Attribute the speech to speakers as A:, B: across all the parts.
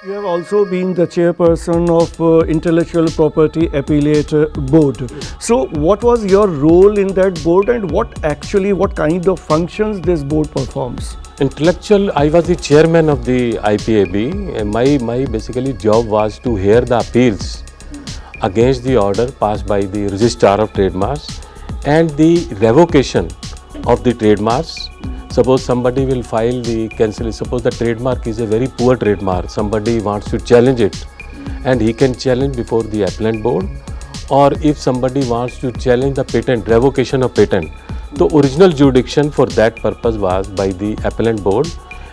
A: You have also been the chairperson of Intellectual Property Appellate Board. So, what was your role in that board, and what kind of functions this board performs?
B: I was the chairman of the IPAB, and my basically job was to hear the appeals against the order passed by the Registrar of Trademarks and the revocation of the trademarks. Suppose somebody will file the cancel, suppose the trademark is a very poor trademark, somebody wants to challenge it, and he can challenge before the appellant board. Or if somebody wants to challenge the patent, revocation of patent, the original jurisdiction for that purpose was by the appellant board.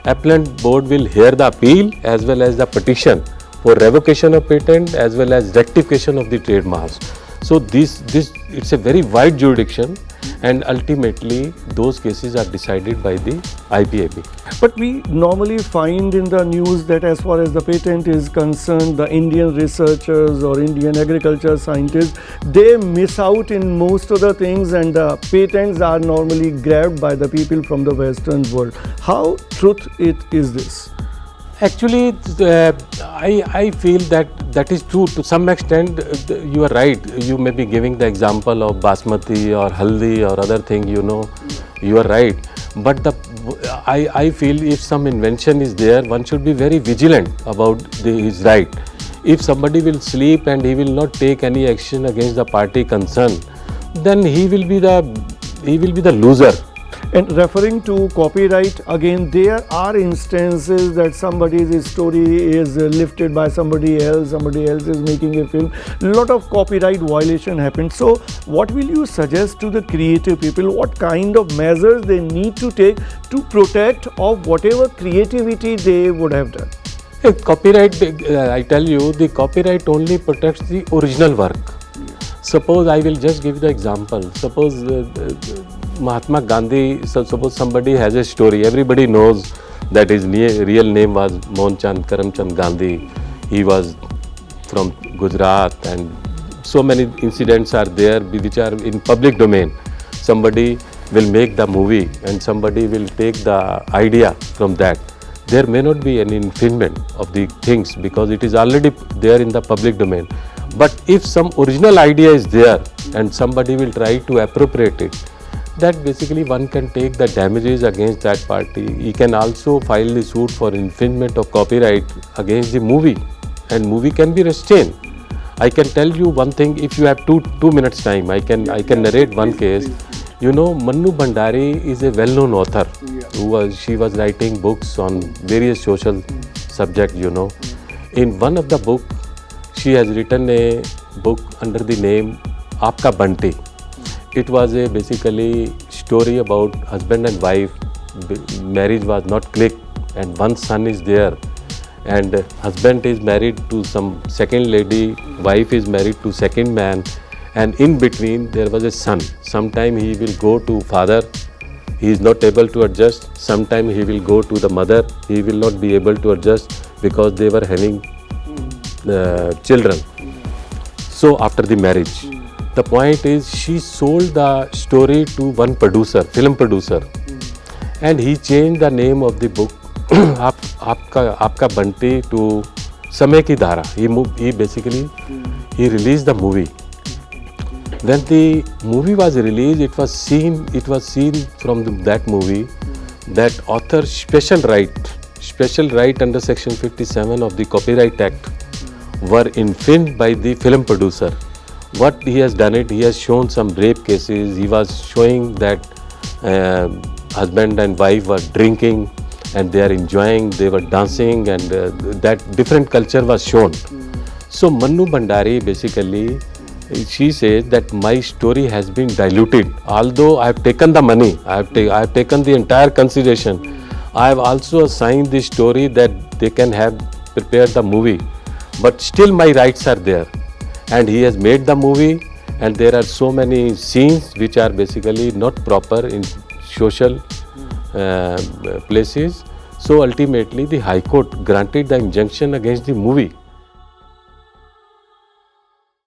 B: Appellant board will hear the appeal as well as the petition for revocation of patent as well as rectification of the trademarks. So this it's a very wide jurisdiction, and ultimately those cases are decided by the IPAB.
A: But we normally find in the news that as far as the patent is concerned, the Indian researchers or Indian agriculture scientists, they miss out in most of the things, and the patents are normally grabbed by the people from the Western world. How truth it is this?
B: Actually, I feel that is true to some extent. You are right. You may be giving the example of basmati or haldi or other thing. You are right. But I feel if some invention is there, one should be very vigilant about his right. If somebody will sleep and he will not take any action against the party concerned, then he will be the loser.
A: And referring to copyright, again, there are instances that somebody's story is lifted by somebody else is making a film. A lot of copyright violation happens. So, what will you suggest to the creative people? What kind of measures they need to take to protect of whatever creativity they would have done?
B: Copyright, I tell you, the copyright only protects the original work. Suppose I will just give the example. Suppose Mahatma Gandhi, suppose somebody has a story, everybody knows that his real name was Mohanchand Karamchand Gandhi. He was from Gujarat, and so many incidents are there which are in public domain. Somebody will make the movie and somebody will take the idea from that. There may not be any infringement of the things because it is already there in the public domain. But if some original idea is there and somebody will try to appropriate it, that basically one can take the damages against that party. He can also file the suit for infringement of copyright against the movie, and movie can be restrained. I can tell you one thing, if you have two minutes time, I can narrate one case. Mannu Bhandari is a well-known author. She was writing books on various social subjects. In one of the book, she has written a book under the name Aapka Bunty. It was a basically story about husband and wife. Marriage was not clicked, and one son is there, and husband is married to some second lady, wife is married to second man, and in between there was a son. Sometime he will go to father, he is not able to adjust. Sometime he will go to the mother, he will not be able to adjust because they were having children. So after the marriage, the point is she sold the story to one producer, film producer, and he changed the name of the book Aapka Bunty to Samay Ki Dhara. He released the movie. When the movie was released, it was seen from that movie that author's special right under section 57 of the Copyright Act were infringed by the film producer. What he has done he has shown some rape cases. He was showing that husband and wife were drinking and they are enjoying, they were dancing, and that different culture was shown. So Mannu Bhandari basically, she says that my story has been diluted. Although I have taken the money, I have taken the entire consideration, I have also assigned the story that they can have prepared the movie, but still my rights are there. And he has made the movie, and there are so many scenes which are basically not proper in social places. So ultimately the High Court granted the injunction against the movie.